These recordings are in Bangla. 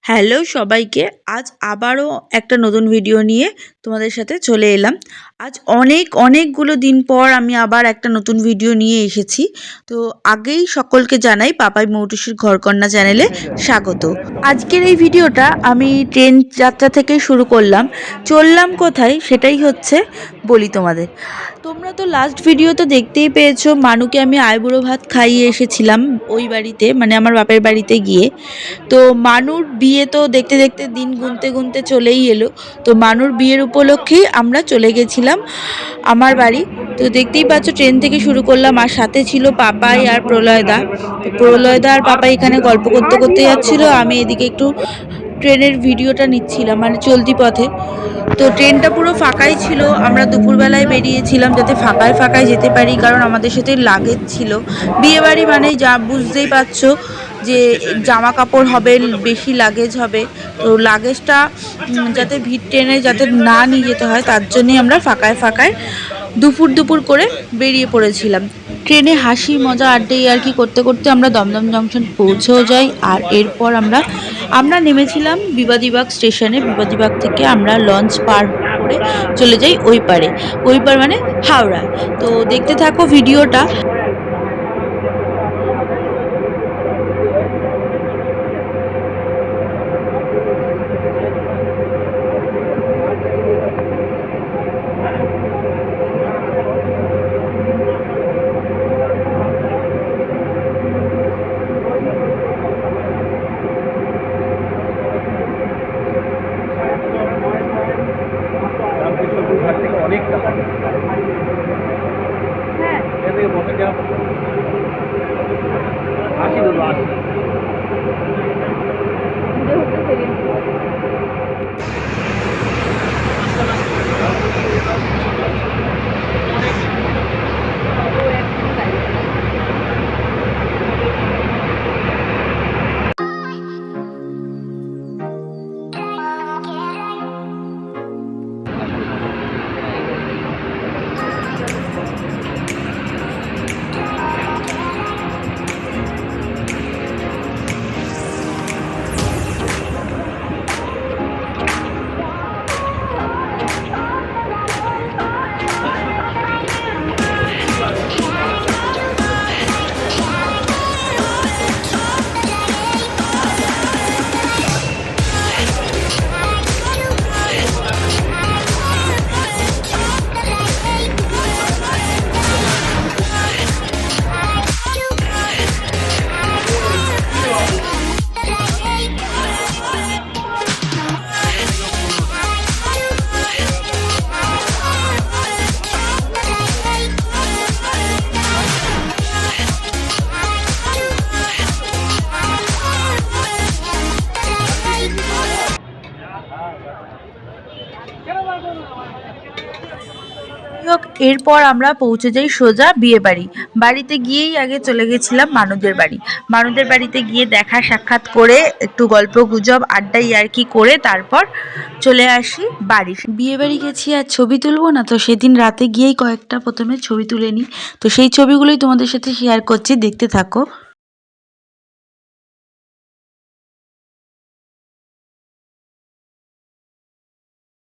হ্যালো সবাইকে। আজ আবারও একটা নতুন ভিডিও নিয়ে তোমাদের সাথে চলে এলাম। আজ অনেকগুলো দিন পর আমি আবার একটা নতুন ভিডিও নিয়ে এসেছি। তো আগেই সকলকে জানাই পাপাই মৌটুসির ঘরকন্না চ্যানেলে স্বাগত। আজকের এই ভিডিওটা আমি ট্রেন যাত্রা থেকে শুরু করলাম। চললাম কোথায় সেটাই হচ্ছে বলি তোমাদের। তোমরা তো লাস্ট ভিডিও তো দেখতেই পেয়েছো, মানুকে আমি আইবুড়ো ভাত খাইয়ে এসেছিলাম ওই বাড়িতে, মানে আমার বাপের বাড়িতে গিয়ে। তো মানুর বিয়ে তো দেখতে দেখতে দিন গুনতে চলেই এলো। তো মানুর বিয়ের উপলক্ষেই আমরা চলে গেছিলাম আমার বাড়ি। তো দেখতেই পাচ্ছ ট্রেন থেকে শুরু করলাম, আর সাথে ছিল পাপাই আর প্রলয়দা। তো প্রলয়দা আর পাপাই এখানে গল্প করতে করতে যাচ্ছিল, আমি এদিকে একটু ট্রেনের ভিডিওটা নিচ্ছিলাম, মানে চলতি পথে। তো ট্রেনটা পুরো ফাঁকাই ছিল। আমরা দুপুরবেলায় বেরিয়েছিলাম যাতে ফাঁকায় যেতে পারি, কারণ আমাদের সাথে লাগেজ ছিল। বিয়েবাড়ি মানেই যা বুঝতেই পারছো যে জামা কাপড় হবে, বেশি লাগেজ হবে। তো লাগেজটা যাতে ভিড় ট্রেনে যাতে না নিয়ে যেতে হয়, তার জন্যই আমরা ফাঁকায় দুপুর করে বেরিয়ে পড়েছিলাম। ট্রেনে হাসি মজা আড্ডা আর কি করতে করতে আমরা দমদম জংশন পৌঁছেও যাই। আর এরপর আমরা নেমেছিলাম বিবাদীবাগ স্টেশনে। বিবাদীবাগ থেকে আমরা লঞ্চ পার করে চলে যাই ওই পার মানে হাওড়া। তো দেখতে থাকো ভিডিওটা। এরপর আমরা পৌঁছে যাই সোজা বিয়ে বাড়িতে গিয়েই আগে চলে গেছিলাম মানুদের বাড়িতে গিয়ে দেখা সাক্ষাৎ করে একটু গল্প গুজব আড্ডা ইয়ার্কি করে তারপর চলে আসি বাড়ি। বিয়ে বাড়ি গেছি আর ছবি তুলবো না, তো সেদিন রাতে গিয়েই কয়েকটা প্রথমে ছবি তুলে নিই। তো সেই ছবিগুলোই তোমাদের সাথে শেয়ার করছি, দেখতে থাকো।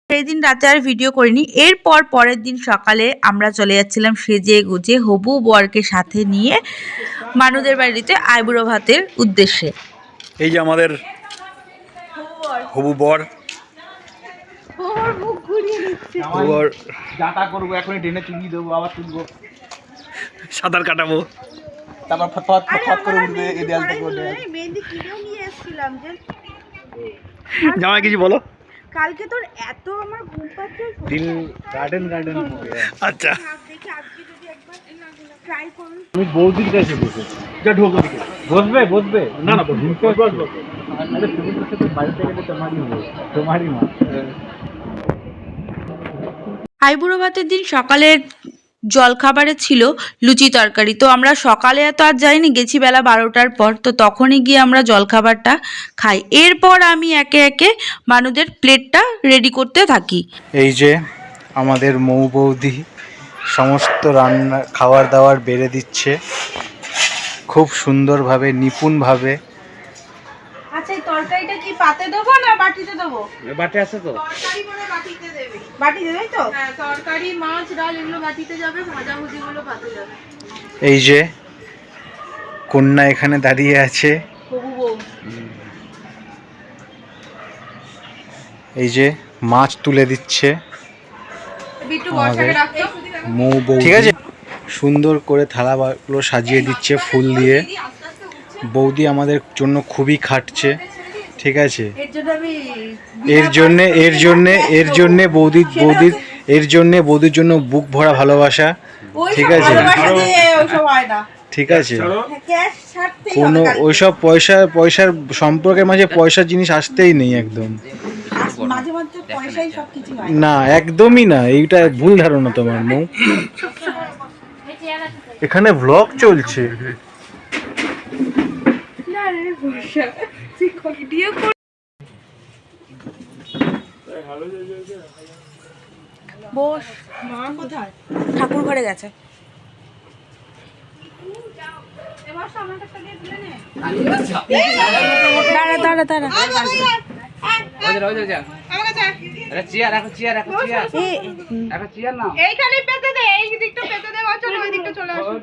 সেই দিন রাতে আর ভিডিও করিনি। এরপর পরের দিন সকালে আমরা চলে যাচ্ছিলাম সেজে গুজে হবু বরকে সাথে নিয়ে মানুদের বাড়িতে আইবুড়ো ভাতের উদ্দেশ্যে। এই যে আমাদের হবু বর সাঁতার কাটাবো, তারপর ফট করে উঠবে এই দেয়াল থেকে ওঠে। জামাই কিছু বলো। কালকে তোর এত আমার ঘুম পাচ্ছে, দিন গার্ডেন আচ্ছা ট্রাই করুন। আমি বৌদির কাছে বসে যা ঢোকো দিকে বসবে না বসবে আরে তুমি তো সাথে বাড়িতে গেলে তোমারই মা। আইবুড়ো ভাতের দিন সকালের জলখাবারে ছিল লুচি তরকারি। তো আমরা সকালে এত আর যাইনি, গেছি বেলা 12টার পর। তো তখনই গিয়ে আমরা জলখাবারটা খাই। এরপর আমি একে একে মানুষদের প্লেটটা রেডি করতে থাকি। এই যে আমাদের মৌ বৌদি সমস্ত রান্না খাবার দাবার বেড়ে দিচ্ছে খুব সুন্দরভাবে নিপুণভাবে। আচ্ছা এই তরকারিটা কি পাতে দেবো না বাটিতে দেবো? বাটি আছে তো? তরকারি মনে বাটিতে দেবে। বাটিতে দেবে তো? হ্যাঁ, তরকারি, মাছ, ডাল এগুলো বাটিতে যাবে, ভাজাভুজি গুলো পাতে যাবে। এই যে কন্যা এখানে দাঁড়িয়ে আছে, হবু বউ। এই যে মাছ তুলে দিচ্ছে বিট্টু বর্ষাকে ডাকতো। মৌ বউ, ঠিক আছে, সুন্দর করে থালাগুলো সাজিয়ে দিচ্ছে ফুল দিয়ে। বৌদি আমাদের জন্য খুবই খাটছে, ঠিক আছে। এর জন্য আমি এর জন্য বৌদির জন্য বুক ভরা ভালোবাসা, ঠিক আছে, ঠিক আছে। কোনো ওইসব পয়সার সম্পর্কের মাঝে পয়সার জিনিস আসতেই নেই একদম, না একদমই না, এইটা ভুল ধারণা তোমার মৌ। এখানে ব্লগ চলছে। বস, মা কোথায়? ঠাকুর ঘরে গেছে। দাঁড়া দাঁড়া এইখানে পেতে দে, এই দিকটা পেতে দে, চলে ওই দিকটা চলে আসো।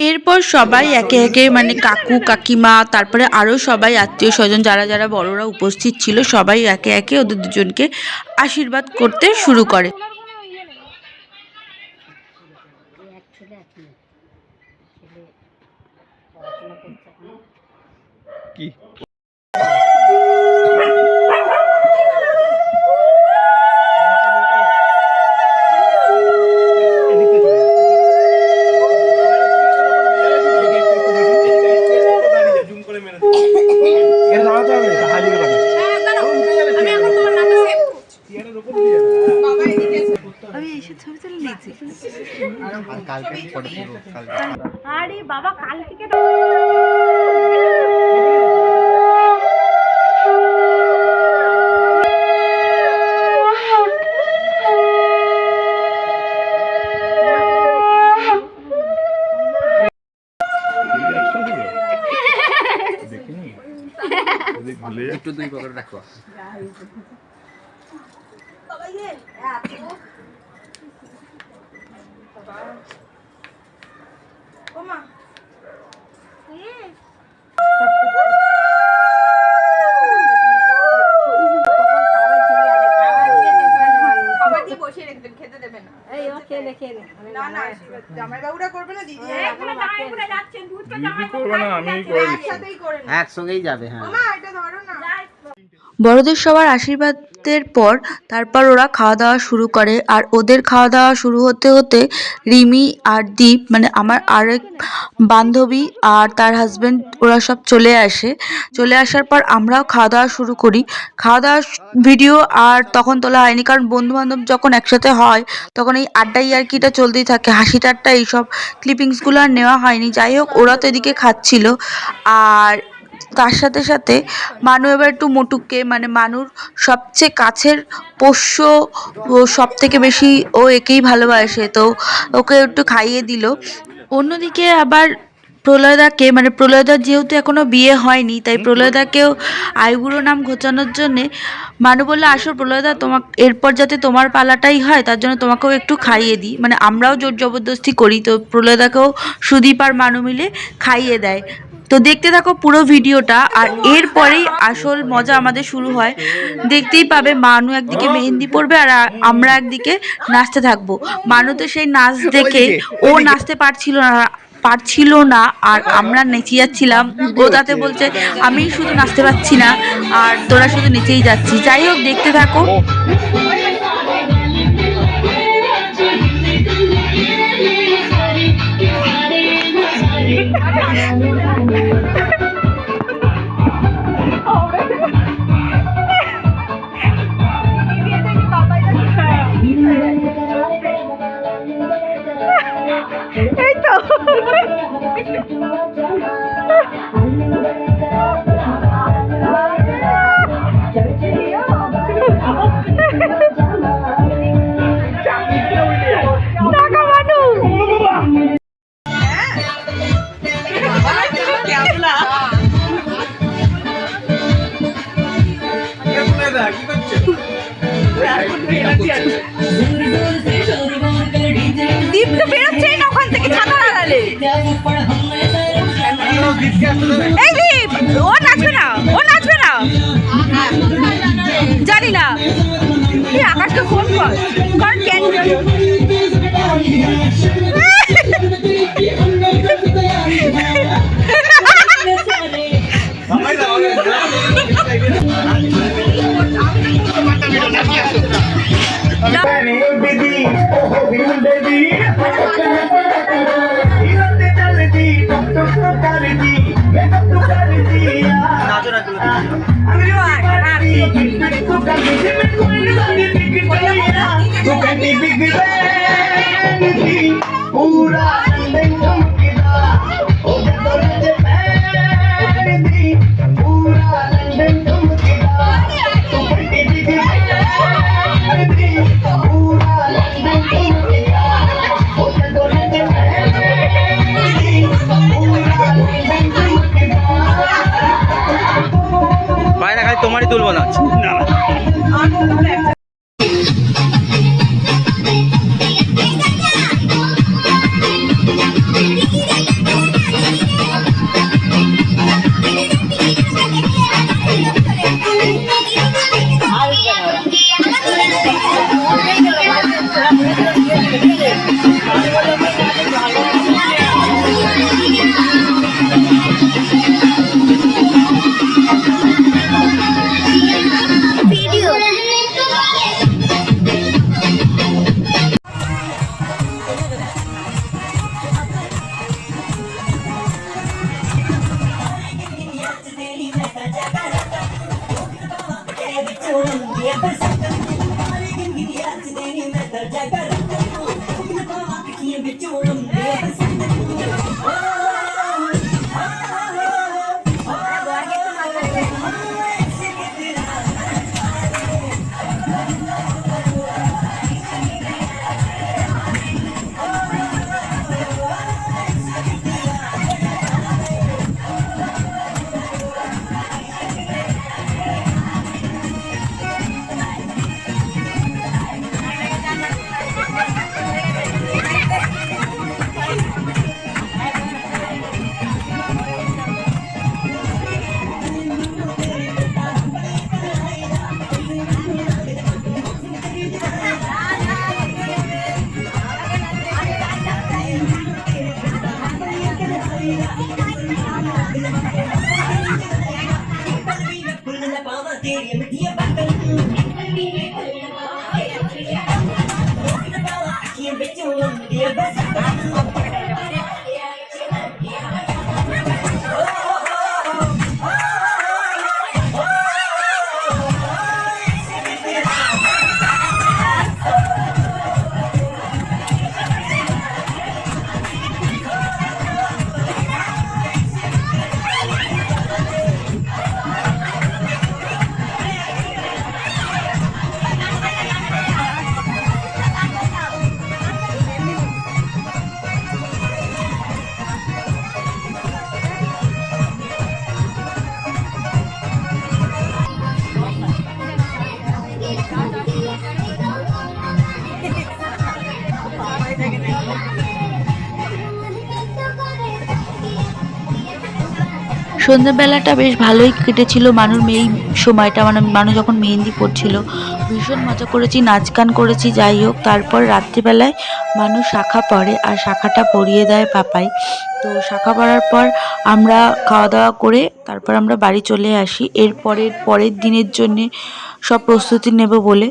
এরপর সবাই একে একে মানে কাকু কাকিমা তারপরে আরও সবাই আত্মীয় স্বজন যারা যারা বড়রা উপস্থিত ছিল সবাই একে একে ওদের দুজনকে আশীর্বাদ করতে শুরু করে। কি আরে বাবা কাল থেকে একটু দুই পকেটে রাখো। একসঙ্গেই যাবে। হ্যাঁ, বড়দের সবার আশীর্বাদের পর তারপর ওরা খাওয়া দাওয়া শুরু করে। আর ওদের খাওয়া দাওয়া শুরু হতে হতে রিমি আর দীপ মানে আমার আরেক বান্ধবী আর তার হাজব্যান্ড ওরা সব চলে আসে। চলে আসার পর আমরাও খাওয়া দাওয়া শুরু করি। খাওয়া দাওয়ার ভিডিও আর তখন তোলা হয়নি, কারণ বন্ধু বান্ধব যখন একসাথে হয় তখন এই আড্ডা ইয়ার্কিটা চলতেই থাকে, হাসি ঠাট্টা এইসব ক্লিপিংসগুলো আর নেওয়া হয়নি। যাই হোক, ওরা তো এদিকে খাচ্ছিল আর তার সাথে সাথে মানু এবার একটু মোটুকে মানে মানুর সবচেয়ে কাছের পোষ্য, ও সব থেকে বেশি ও একেই ভালোবাসে, তো ওকে একটু খাইয়ে দিল। অন্যদিকে আবার প্রলয়দাকে মানে প্রলয়দার যেহেতু এখনও বিয়ে হয়নি তাই প্রলয়দাকেও আইবুড়ো নাম ঘোচানোর জন্যে মানু বললো আসো প্রলয়দা, তোমার এরপর যাতে তোমার পালাটাই হয় তার জন্য তোমাকেও একটু খাইয়ে দিই, মানে আমরাও জোর জবরদস্তি করি। তো প্রলয়দাকেও সুদীপ আর মানু মিলে খাইয়ে দেয়। তো দেখতে থাকো পুরো ভিডিওটা, আর এরপরেই আসল মজা আমাদের শুরু হয়। দেখতেই পাবে মানু একদিকে মেহেন্দি পরবে আর আমরা একদিকে নাচতে থাকবো। মানু তো সেই নাচ দেখে ও নাচতে পারছিল না আর আমরা নেচে যাচ্ছিলাম। ও তাতে বলছে আমি শুধু নাচতে পারছি না আর তোরা শুধু নেচেই যাচ্ছি। যাই হোক, দেখতে থাকো। এই তো এই দীপ, ও নাচবে না, ও নাচবে না, জানি না। এই আকাশকে ফোন কর, কর কেন? বাইরে খালি তোমারই তুলবো না। সন্ধ্যাবেলাটা বেশ ভালোই কেটেছিল। এই সময়টা মানে মানু যখন মেহেন্দি পড়ছিল ভীষণ মজা করেছি, নাচ গান করেছি। যাই হোক, তারপর রাত্রিবেলায় মানু শাখা পড়ে আর শাখাটা পরিয়ে দেয় পাপাই। তো শাখা পড়ার পর আমরা খাওয়া দাওয়া করে তারপর আমরা বাড়ি চলে আসি। পরের দিনের জন্যে সব প্রস্তুতি নেব বলে।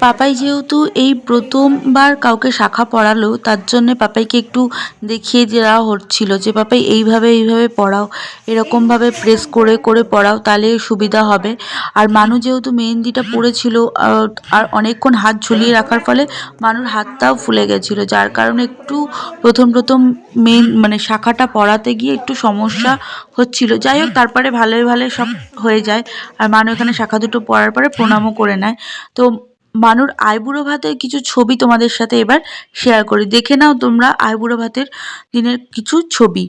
পাপাই যেহেতু এই প্রথমবার কাউকে শাখা পড়ালো, তার জন্য পাপাইকে একটু দেখিয়ে দেওয়া হচ্ছিল যে পাপাই এইভাবে পড়াও, এরকমভাবে প্রেস করে করে পড়াও, তাহলে সুবিধা হবে। আর মানু যেহেতু মেহেন্দিটা পড়েছিল আর অনেকক্ষণ হাত ঝুলিয়ে রাখার ফলে মানুর হাতটাও ফুলে গেছিলো, যার কারণে একটু প্রথম মানে শাখাটা পড়াতে গিয়ে একটু সমস্যা হচ্ছিল। যাই হোক, তারপরে ভালোই সব হয়ে যায়। আর মানু এখানে শাখা দুটো পড়ার পরে প্রণামও করে নেয়। তো মানুর আইবুড়ো ভাতের কিছু ছবি তোমাদের সাথে এবার শেয়ার করি, দেখে নাও তোমরা আইবুড়ো ভাতের দিনের কিছু ছবি।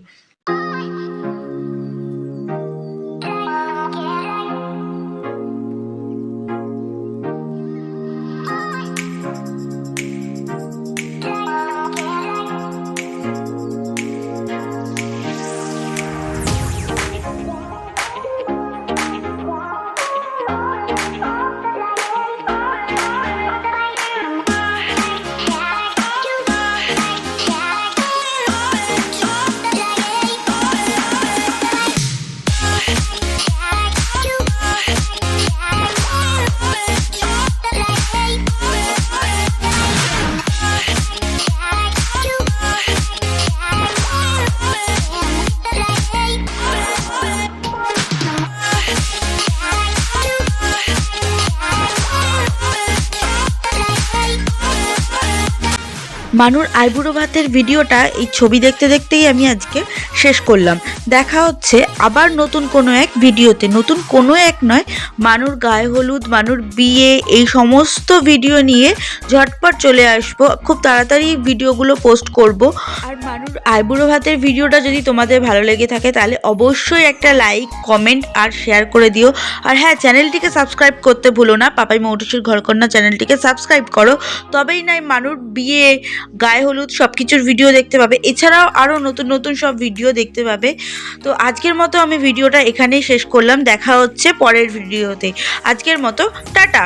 মানুর আইবুড়ো ভাতের ভিডিওটা এই ছবি দেখতে দেখতেই আমি আজকে শেষ করলাম। দেখা হচ্ছে আবার নতুন কোনো এক ভিডিওতে, নতুন কোনো এক নয়, মানুর গায়ে হলুদ, মানুর বিয়ে, এই সমস্ত ভিডিও নিয়ে ঝটপট চলে আসবো। খুব তাড়াতাড়ি ভিডিওগুলো পোস্ট করব। আর মানুর আইবুড়ো ভাতের ভিডিওটা যদি তোমাদের ভালো লেগে থাকে তাহলে অবশ্যই একটা লাইক, কমেন্ট আর শেয়ার করে দিও। আর হ্যাঁ, চ্যানেলটিকে সাবস্ক্রাইব করতে ভুলো না। পাপাই মৌটুসির ঘরকন্যা চ্যানেলটিকে সাবস্ক্রাইব করো, তবেই নাই মানুর বিয়ে, গায়ে হলুদ সব কিছুর ভিডিও দেখতে পাবে। এছাড়াও আরও নতুন নতুন সব ভিডিও দেখতে পাবে। তো আজকের মতো আমি ভিডিওটা এখানেই শেষ করলাম। দেখা হচ্ছে পরের ভিডিওতে। আজকের মতো টাটা।